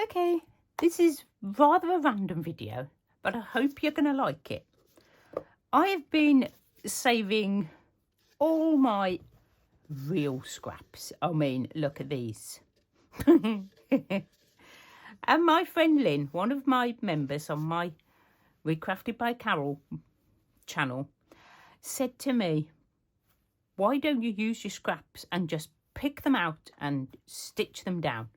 Okay, this is rather a random video, but I hope you're going to like it. I have been saving all my real scraps. I mean, look at these. And my friend Lynn, one of my members on my Recrafted by Carol channel, said to me, why don't you use your scraps and just pick them out and stitch them down?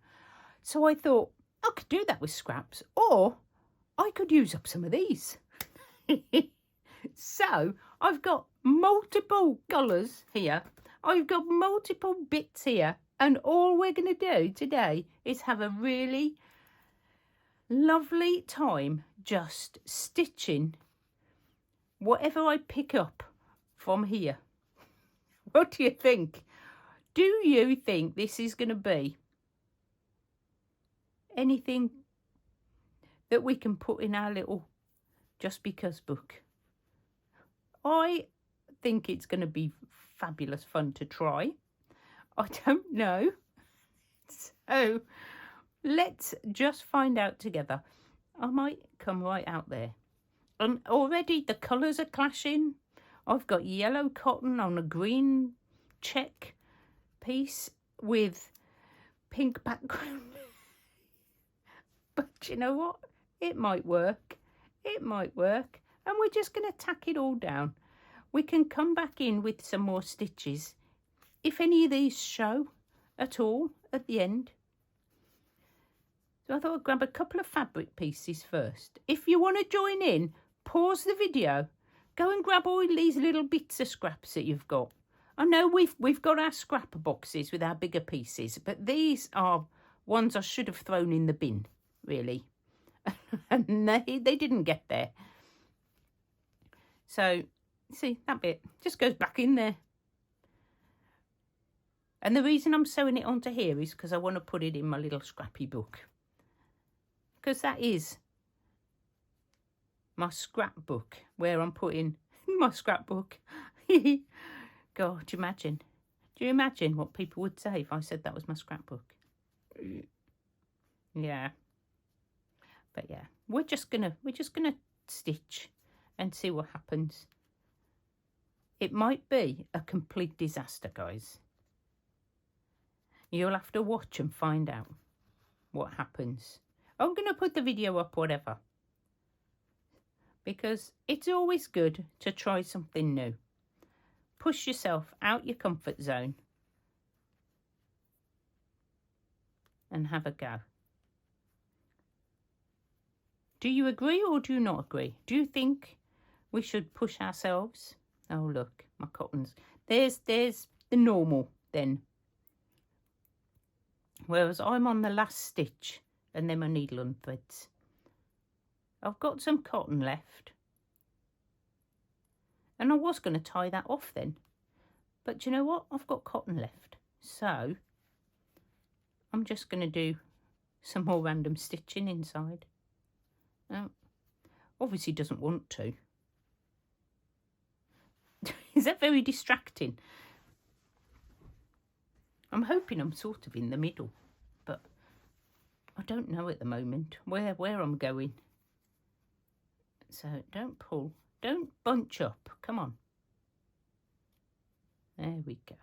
So I thought, I could do that with scraps, or I could use up some of these. So I've got multiple colours here. I've got multiple bits here. And all we're going to do today is have a really lovely time just stitching whatever I pick up from here. What do you think? Do you think this is going to be anything that we can put in our little Just Because book? I think it's going to be fabulous fun to try. I don't know. So let's just find out together. I might come right out there. And already the colours are clashing. I've got yellow cotton on a green check piece with pink background. But you know what? It might work. It might work. And we're just going to tack it all down. We can come back in with some more stitches if any of these show at all at the end. So I thought I'd grab a couple of fabric pieces first. If you want to join in, pause the video. Go and grab all these little bits of scraps that you've got. I know we've got our scrap boxes with our bigger pieces, but these are ones I should have thrown in the bin, really. And they didn't get there. So, see, that bit just goes back in there. And the reason I'm sewing it onto here is because I want to put it in my little scrappy book. Because that is my scrapbook, where I'm putting my scrapbook. God, do you imagine what people would say if I said that was my scrapbook? Yeah. But yeah, we're just gonna stitch and see what happens. It might be a complete disaster, guys. You'll have to watch and find out what happens. I'm going to put the video up, whatever. Because it's always good to try something new. Push yourself out your comfort zone. And have a go. Do you agree or do you not agree? Do you think we should push ourselves? Oh, look, my cottons. There's the normal then. Whereas I'm on the last stitch and then my needle and threads. I've got some cotton left. And I was going to tie that off then. But you know what? I've got cotton left. So I'm just going to do some more random stitching inside. Obviously doesn't want to. Is that very distracting? I'm hoping I'm sort of in the middle, but I don't know at the moment where I'm going. So don't pull, don't bunch up, come on. There we go.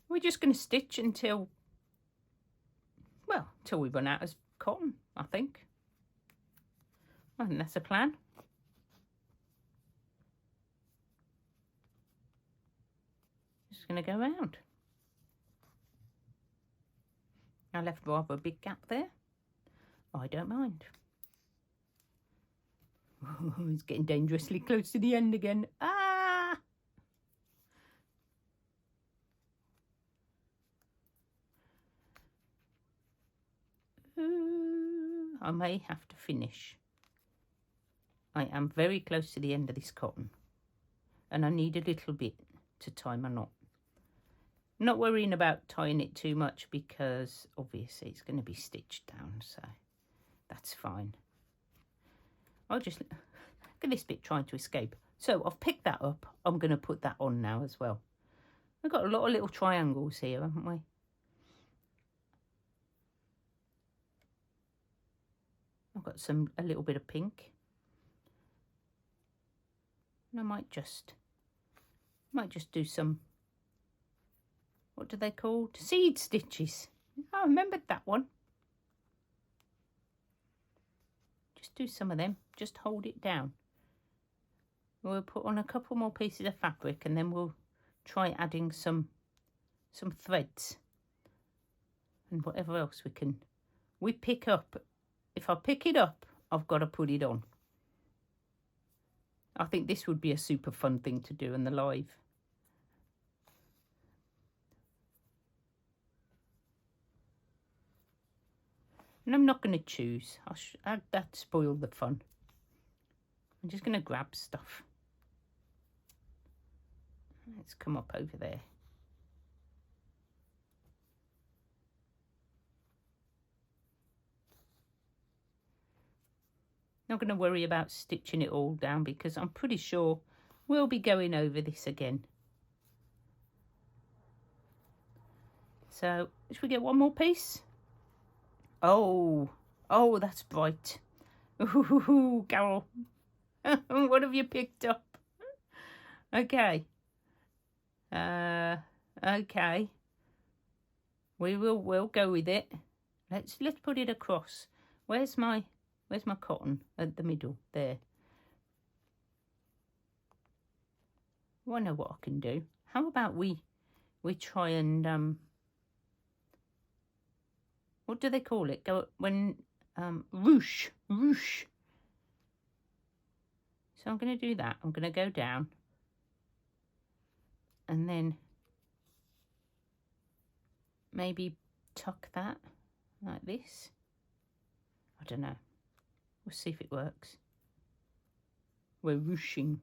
We're just going to stitch until we run out of cotton, I think. I think that's a plan. Just going to go round. I left rather a big gap there. I don't mind. Oh, it's getting dangerously close to the end again. Ah! I may have to finish. I am very close to the end of this cotton. And I need a little bit to tie my knot. Not worrying about tying it too much because obviously it's going to be stitched down, so that's fine. I'll just look at this bit trying to escape. So I've picked that up. I'm going to put that on now as well. We've got a lot of little triangles here, haven't we? I've got a little bit of pink. And I might just do some, what do they called? Seed stitches. I remembered that one. Just do some of them. Just hold it down. We'll put on a couple more pieces of fabric and then we'll try adding some threads and whatever else we pick up. If I pick it up, I've got to put it on. I think this would be a super fun thing to do in the live. And I'm not going to choose. That spoiled the fun. I'm just going to grab stuff. Let's come up over there. Not going to worry about stitching it all down because I'm pretty sure we'll be going over this again. So, should we get one more piece? Oh, that's bright. Ooh, Carol. What have you picked up? Okay. Okay. We'll go with it. Let's put it across. Where's my cotton? At the middle there. Well, I know what I can do. How about we try and what do they call it? Ruche. So I'm going to do that. I'm going to go down and then maybe tuck that like this. I don't know. We'll see if it works. We're ruching.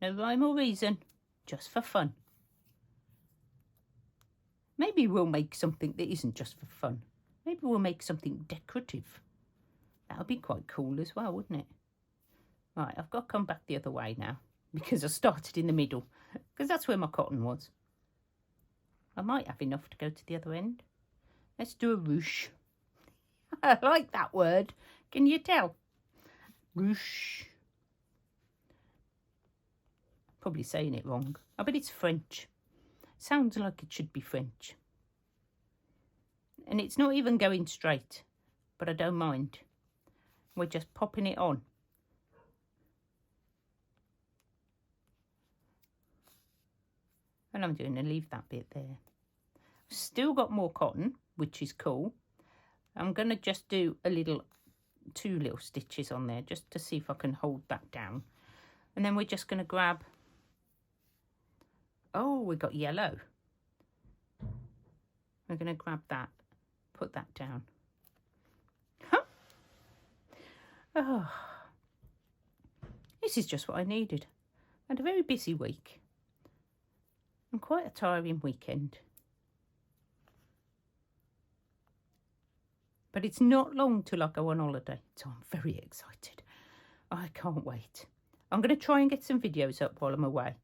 No rhyme or reason, just for fun. Maybe we'll make something that isn't just for fun. Maybe we'll make something decorative. That would be quite cool as well, wouldn't it? Right, I've got to come back the other way now because I started in the middle because that's where my cotton was. I might have enough to go to the other end. Let's do a ruche. I like that word. Can you tell? Ruche. Probably saying it wrong. I bet it's French. Sounds like it should be French. And it's not even going straight, but I don't mind. We're just popping it on. And I'm going to leave that bit there. I've still got more cotton, which is cool. I'm going to just do two little stitches on there just to see if I can hold that down. And then we're just going to grab, oh, we got yellow. We're going to grab that, put that down. Huh? Oh, this is just what I needed. I had a very busy week and quite a tiring weekend. But it's not long till I go on holiday, so I'm very excited. I can't wait. I'm going to try and get some videos up while I'm away.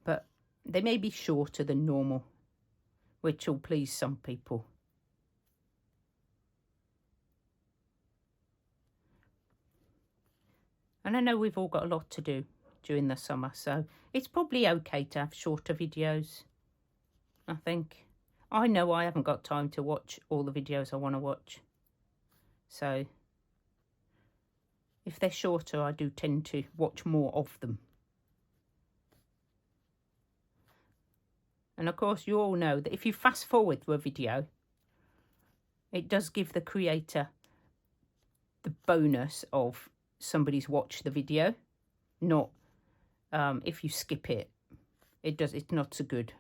But they may be shorter than normal, which will please some people. And I know we've all got a lot to do during the summer, so it's probably okay to have shorter videos, I think. I know I haven't got time to watch all the videos I want to watch. So if they're shorter, I do tend to watch more of them. And of course, you all know that if you fast forward through a video, it does give the creator the bonus of somebody's watched the video. Not if you skip it, it's not so good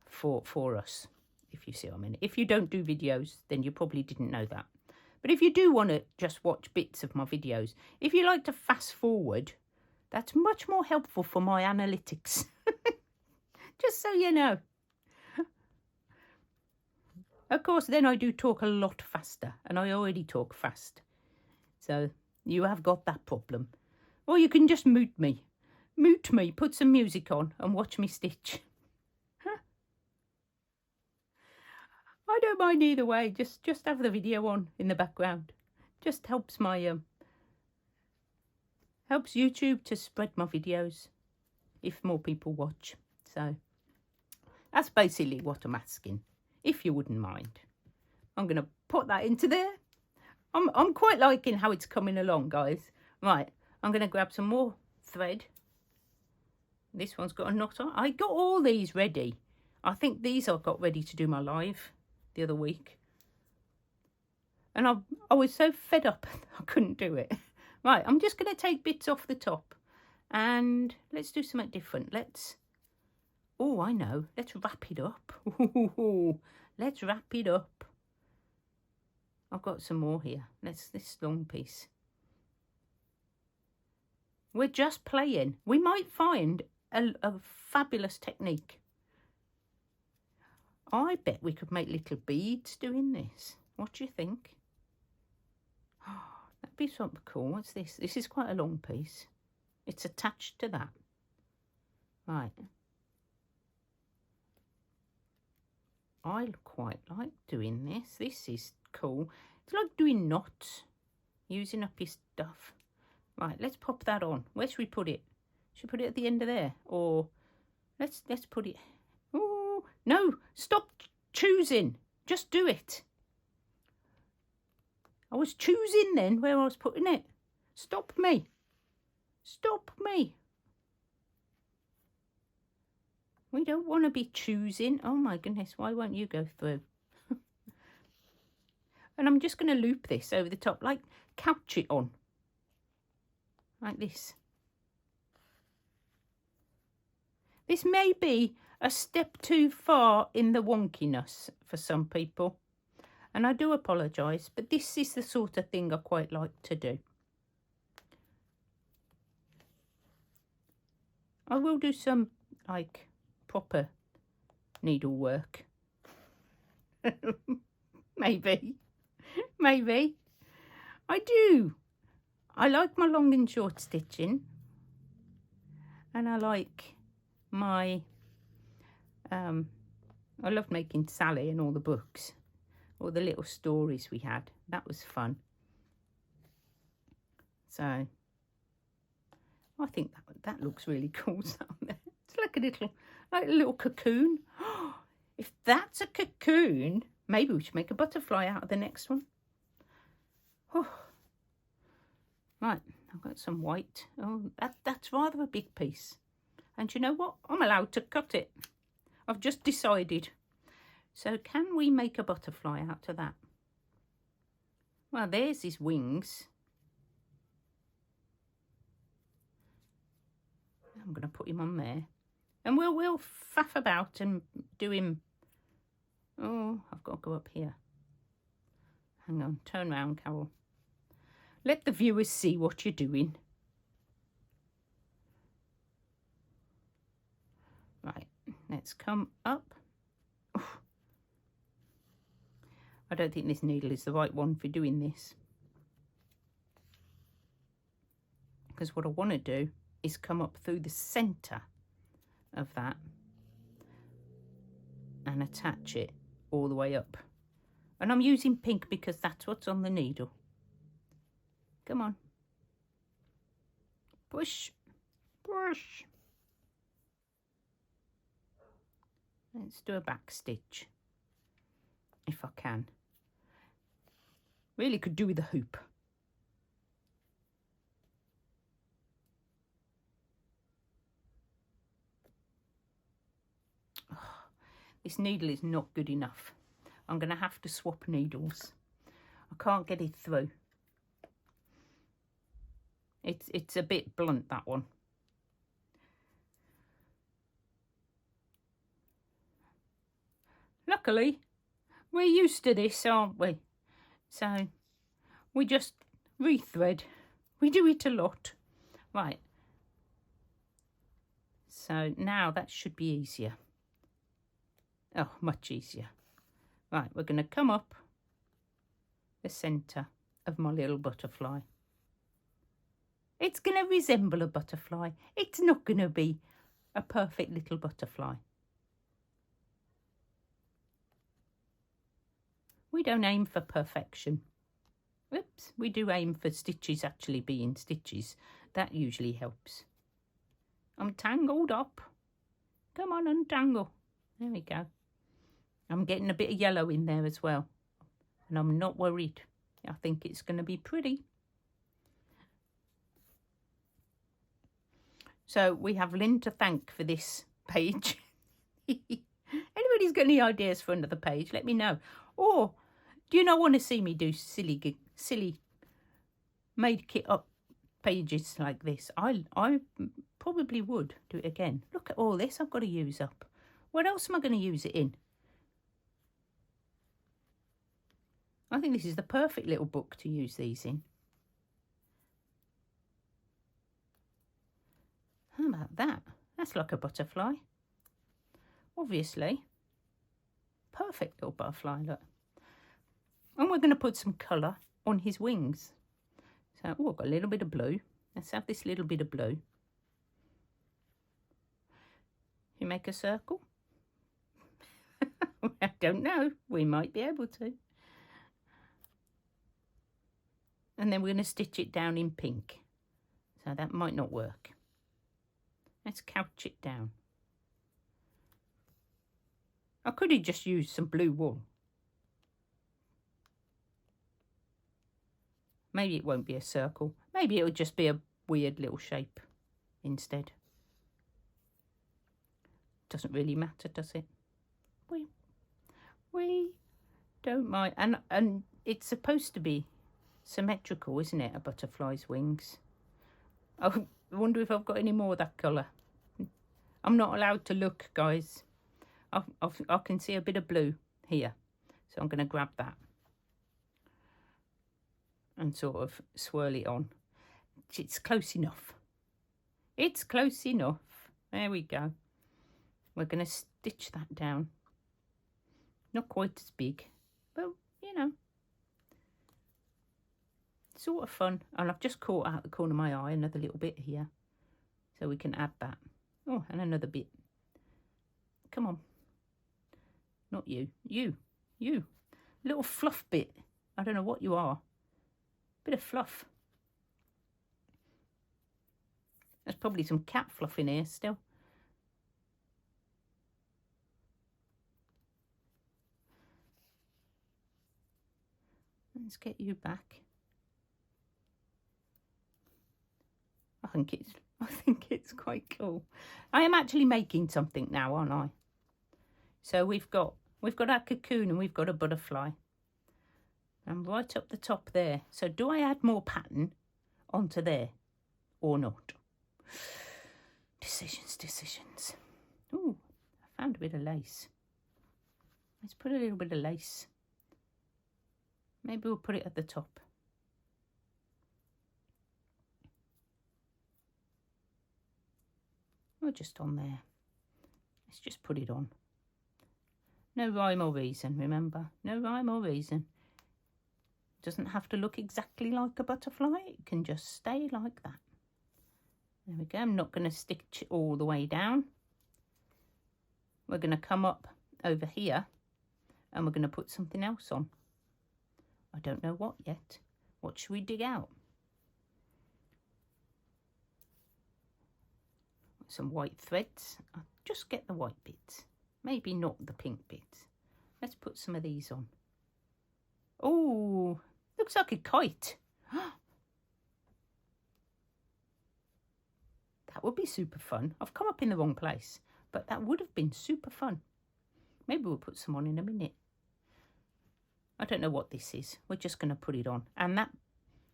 for us, if you see what I mean. If you don't do videos, then you probably didn't know that. But if you do want to just watch bits of my videos, if you like to fast forward, that's much more helpful for my analytics. Just so you know. Of course, then I do talk a lot faster, and I already talk fast. So you have got that problem. Or you can just mute me. Mute me, put some music on and watch me stitch. I don't mind either way. Just have the video on in the background. Just helps my helps YouTube to spread my videos if more people watch. So that's basically what I'm asking, if you wouldn't mind. I'm going to put that into there. I'm quite liking how it's coming along, guys. Right, I'm going to grab some more thread. This one's got a knot on. I got all these ready. I think these I got ready to do my live the other week. And I was so fed up, I couldn't do it. Right, I'm just going to take bits off the top. And let's do something different. Oh, I know. Let's wrap it up. Let's wrap it up. I've got some more here. This long piece. We're just playing. We might find a fabulous technique. I bet we could make little beads doing this. What do you think? Oh, that'd be something cool. What's this? This is quite a long piece. It's attached to that. Right. I quite like doing this. This is cool. It's like doing knots. Using up your stuff. Right, let's pop that on. Where should we put it? Should we put it at the end of there? Or let's put it... Oh, no, stop choosing. Just do it. I was choosing then where I was putting it. Stop me. Stop me. We don't want to be choosing. Oh my goodness, why won't you go through? And I'm just going to loop this over the top, like couch it on. Like this. This may be a step too far in the wonkiness for some people. And I do apologise, but this is the sort of thing I quite like to do. I will do some, like, proper needlework. Maybe. Maybe. I do. I like my long and short stitching. And I like my... I loved making Sally and all the books. All the little stories we had. That was fun. So, I think that looks really cool. It's like a little cocoon. If that's a cocoon, maybe we should make a butterfly out of the next one. Oh. Right, I've got some white. Oh, that's rather a big piece. And you know what? I'm allowed to cut it. I've just decided. So can we make a butterfly out of that? Well, there's his wings. I'm going to put him on there. And we'll faff about and do him. Oh, I've got to go up here. Hang on, turn round, Carol. Let the viewers see what you're doing. Right, let's come up. Oof. I don't think this needle is the right one for doing this. Because what I want to do is come up through the centre of that and attach it all the way up. And I'm using pink because that's what's on the needle. Come on. Push. Push. Let's do a back stitch. If I can. Really could do with a hoop. Oh, this needle is not good enough. I'm going to have to swap needles. I can't get it through. It's a bit blunt, that one. Luckily, we're used to this, aren't we? So, we just rethread. We do it a lot. Right. So now that should be easier. Oh, much easier. Right, we're going to come up the centre of my little butterfly. It's going to resemble a butterfly. It's not going to be a perfect little butterfly. We don't aim for perfection. Oops, we do aim for stitches actually being stitches. That usually helps. I'm tangled up. Come on, untangle. There we go. I'm getting a bit of yellow in there as well. And I'm not worried. I think it's going to be pretty. So we have Lynn to thank for this page. Anybody's got any ideas for another page, let me know. Or do you not want to see me do silly made kit up pages like this? I probably would do it again. Look at all this I've got to use up. What else am I going to use it in? I think this is the perfect little book to use these in. How about that? That's like a butterfly. Obviously. Perfect little butterfly, look. And we're going to put some colour on his wings. So, oh, I've got a little bit of blue. Let's have this little bit of blue. You make a circle? I don't know. We might be able to. And then we're going to stitch it down in pink. So that might not work. Let's couch it down. I could have just used some blue wool. Maybe it won't be a circle. Maybe it'll just be a weird little shape instead. Doesn't really matter, does it? We don't mind. And it's supposed to be symmetrical, isn't it? A butterfly's wings. I wonder if I've got any more of that colour. I'm not allowed to look, guys. I can see a bit of blue here. So I'm going to grab that. And sort of swirl it on. It's close enough. It's close enough. There we go. We're going to stitch that down. Not quite as big, but you know. Sort of fun. And I've just caught out the corner of my eye another little bit here. So we can add that. Oh, and another bit. Come on. Not you. You. Little fluff bit. I don't know what you are. Bit of fluff. There's probably some cat fluff in here still. Let's get you back. I think it's quite cool. I am actually making something now, aren't I? So we've got our cocoon and we've got a butterfly. And right up the top there. So do I add more pattern onto there or not? Decisions. Ooh, I found a bit of lace. Let's put a little bit of lace. Maybe we'll put it at the top. Or just on there. Let's just put it on. No rhyme or reason, remember? No rhyme or reason. Doesn't have to look exactly like a butterfly. It can just stay like that. There we go. I'm not going to stitch all the way down. We're going to come up over here and we're going to put something else on. I don't know what yet. What should we dig out? Some white threads. I'll just get the white bits. Maybe not the pink bits. Let's put some of these on. Oh, looks like a kite. That would be super fun. I've come up in the wrong place, but that would have been super fun. Maybe we'll put some on in a minute. I don't know what this is. We're just going to put it on. And that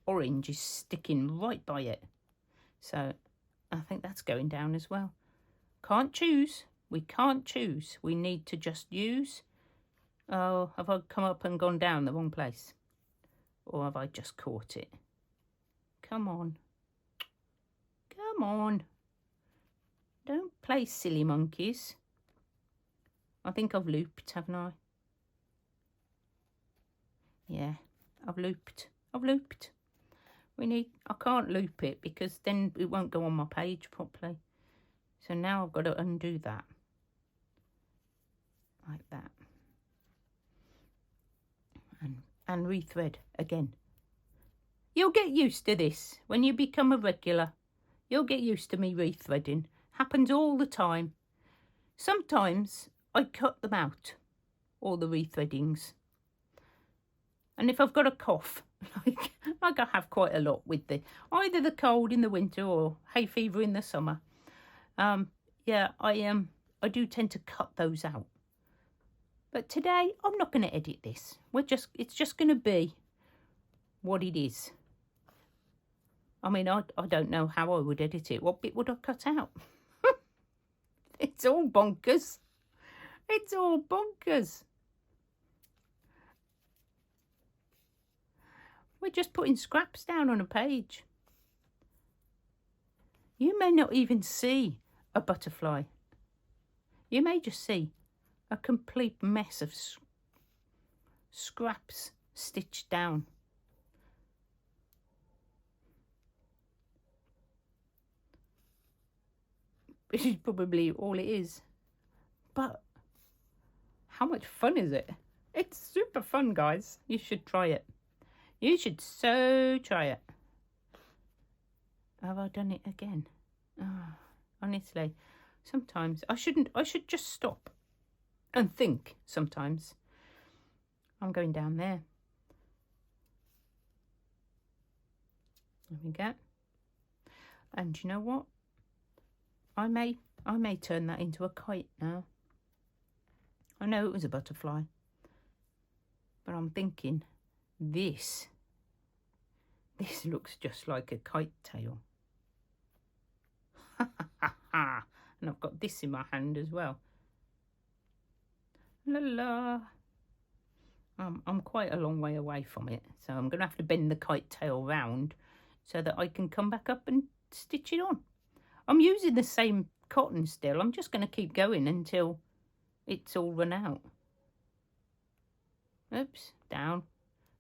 orange is sticking right by it. So I think that's going down as well. Can't choose. We can't choose. We need to just use. Oh, have I come up and gone down the wrong place? Or have I just caught it? Come on. Come on. Don't play silly monkeys. I think I've looped, haven't I? Yeah, I've looped. I've looped. I can't loop it because then it won't go on my page properly. So now I've got to undo that. Like that. And rethread again. You'll get used to this. When you become a regular, you'll get used to me rethreading. Happens all the time. Sometimes I cut them out, all the rethreadings. And if I've got a cough, like I have quite a lot with either the cold in the winter or hay fever in the summer, yeah, I do tend to cut those out. But today I'm not going to edit this. It's just going to be what it is. I mean, I don't know how I would edit it. What bit would I cut out? It's all bonkers. It's all bonkers. We're just putting scraps down on a page. You may not even see a butterfly. You may just see a complete mess of scraps stitched down. Which is probably all it is. But how much fun is it? It's super fun, guys. You should try it. You should so try it. Have I done it again? Oh, honestly, sometimes I should just stop and think sometimes. I'm going down there. There we go. And you know what? I may turn that into a kite now. I know it was a butterfly, but I'm thinking this looks just like a kite tail. And I've got this in my hand as well. La la. I'm quite a long way away from it, so I'm going to have to bend the kite tail round so that I can come back up and stitch it on. I'm using the same cotton still. I'm just going to keep going until it's all run out. Oops, down,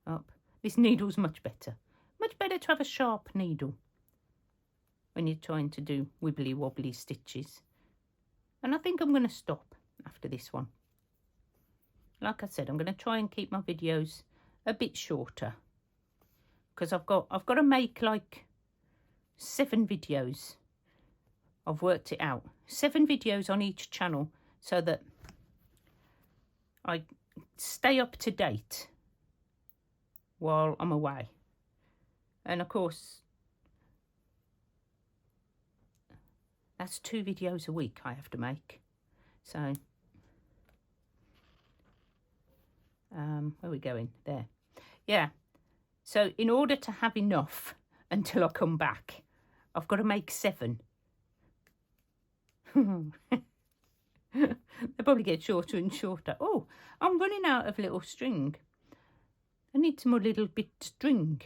up. This needle's much better. Much better to have a sharp needle when you're trying to do wibbly wobbly stitches. And I think I'm going to stop after this one. Like I said, I'm going to try and keep my videos a bit shorter because I've got to make like 7 videos. I've worked it out. 7 videos on each channel so that I stay up to date while I'm away. And of course, that's 2 videos a week I have to make. So, where are we going? There. Yeah. So in order to have enough until I come back, I've got to make 7. They probably get shorter and shorter. Oh, I'm running out of little string. I need some more little bit string.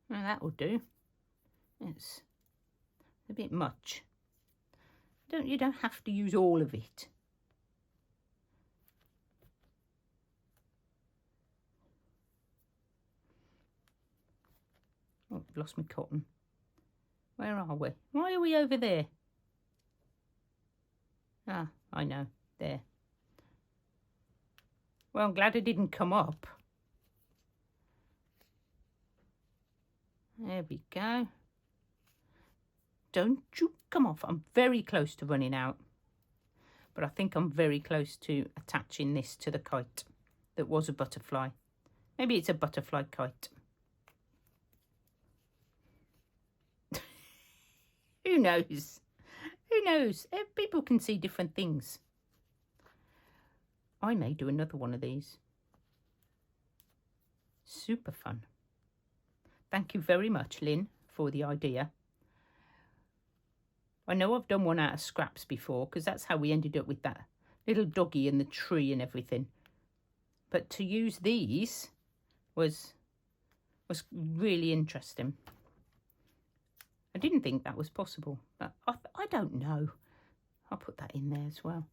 Well, that will do. It's a bit much. You don't have to use all of it. Oh, I've lost my cotton. Where are we? Why are we over there? Ah, I know. There. Well, I'm glad it didn't come up. There we go. Don't you come off. I'm very close to running out. But I think I'm very close to attaching this to the kite that was a butterfly. Maybe it's a butterfly kite. Who knows? Who knows? People can see different things. I may do another one of these. Super fun. Thank you very much, Lynn, for the idea. I know I've done one out of scraps before because that's how we ended up with that little doggy and the tree and everything. But to use these was really interesting. I didn't think that was possible, but I don't know. I'll put that in there as well.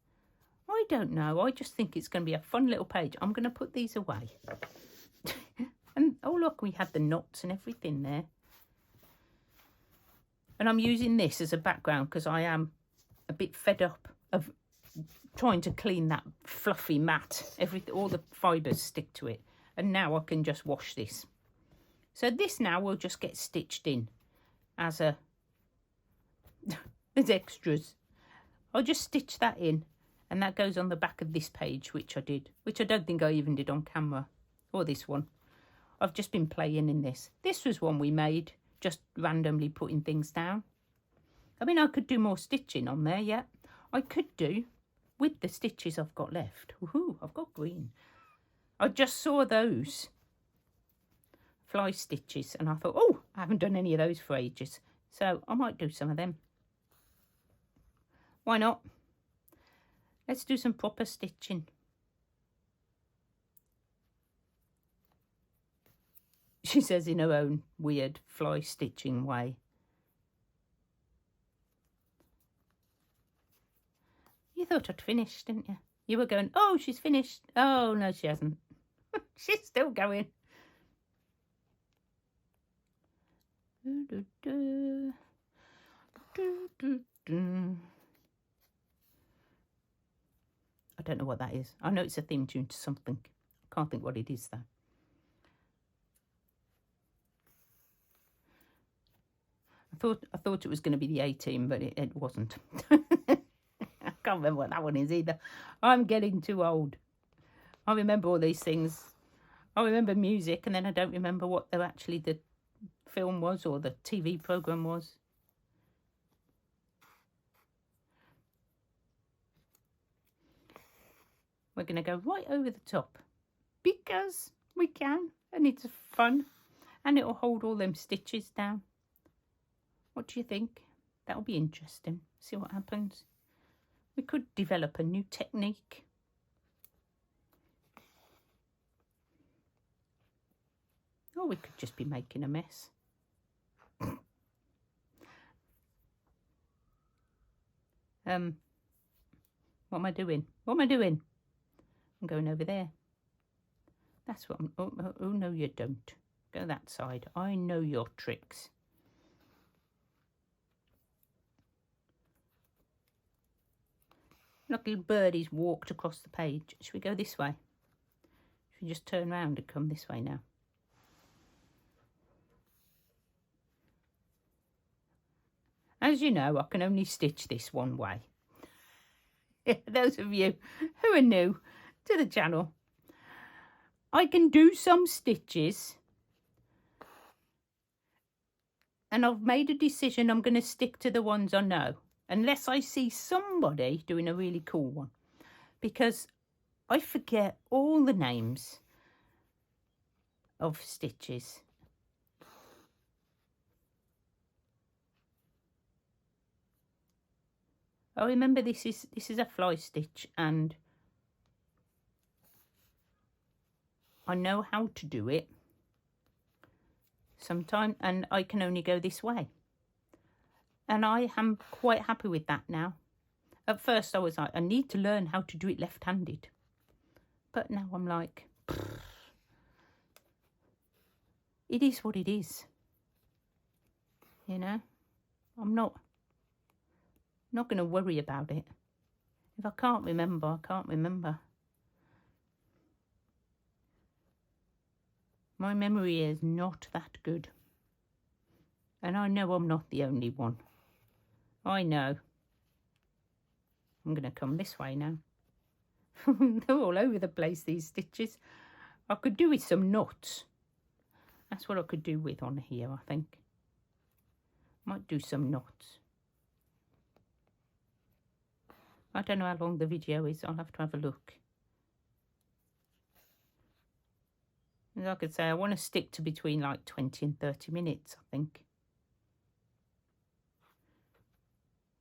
I don't know. I just think it's going to be a fun little page. I'm going to put these away. And oh look, we had the knots and everything there. And I'm using this as a background because I am a bit fed up of trying to clean that fluffy mat. All the fibres stick to it. And now I can just wash this. So this now will just get stitched in as as extras. I'll just stitch that in, and that goes on the back of this page, which I don't think I even did on camera, or this one. I've just been playing in this. This was one we made, just randomly putting things down. I mean, I could do more stitching on there, yeah. I could do with the stitches I've got left. Woohoo, I've got green. I just saw those fly stitches and I thought, oh, I haven't done any of those for ages. So I might do some of them. Why not? Let's do some proper stitching. She says in her own weird fly stitching way. You thought I'd finished, didn't you? You were going, oh, she's finished. Oh, no, she hasn't. She's still going. I don't know what that is. I know it's a theme tune to something. I can't think what it is, though. I thought it was going to be the A-Team, but it wasn't. I can't remember what that one is either. I'm getting too old. I remember all these things. I remember music, and then I don't remember what the film was or the TV program was. We're going to go right over the top because we can, and it's fun, and it'll hold all them stitches down. What do you think? That'll be interesting. See what happens. We could develop a new technique. Or we could just be making a mess. What am I doing? What am I doing? I'm going over there. That's what I'm... Oh, no, you don't. Go that side. I know your tricks. Look, little birdie's walked across the page. Should we go this way? Should we just turn round and come this way now? As you know, I can only stitch this one way. Those of you who are new to the channel, I can do some stitches, and I've made a decision I'm going to stick to the ones I know, unless I see somebody doing a really cool one, because I forget all the names of stitches. I remember this is a fly stitch, and I know how to do it sometimes, and I can only go this way. And I am quite happy with that now. At first I was like, I need to learn how to do it left-handed. But now I'm like, it is what it is. You know, I'm not going to worry about it. If I can't remember, I can't remember. My memory is not that good. And I know I'm not the only one. I know. I'm going to come this way now. They're all over the place, these stitches. I could do with some knots. That's what I could do with on here, I think. Might do some knots. I don't know how long the video is. I'll have to have a look. As I could say, I want to stick to between like 20 and 30 minutes, I think.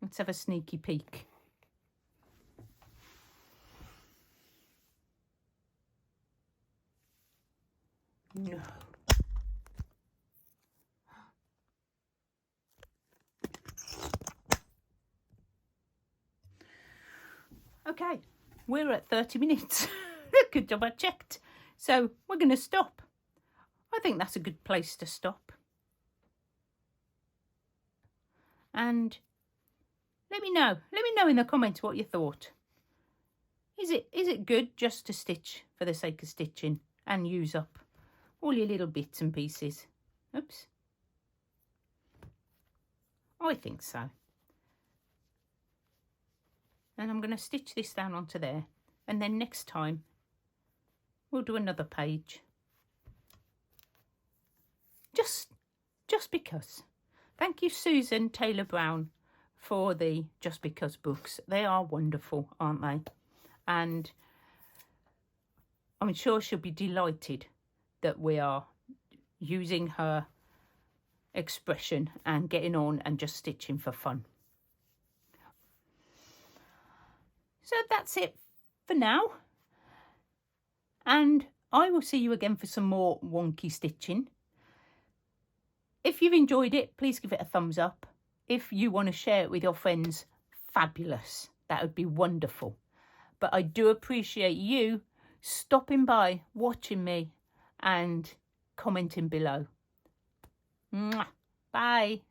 Let's have a sneaky peek. No. Okay, we're at 30 minutes. Good job I checked. So we're going to stop. I think that's a good place to stop. And let me know in the comments what you thought. Is it good just to stitch for the sake of stitching and use up all your little bits and pieces? Oops. I think so. And I'm going to stitch this down onto there, and then next time we'll do another page. Just because. Thank you, Susan Taylor Brown, for the Just Because books. They are wonderful, aren't they? And I'm sure she'll be delighted that we are using her expression and getting on and just stitching for fun. So that's it for now. And I will see you again for some more wonky stitching. If you've enjoyed it, please give it a thumbs up. If you want to share it with your friends, fabulous. That would be wonderful. But I do appreciate you stopping by, watching me and commenting below. Mwah. Bye.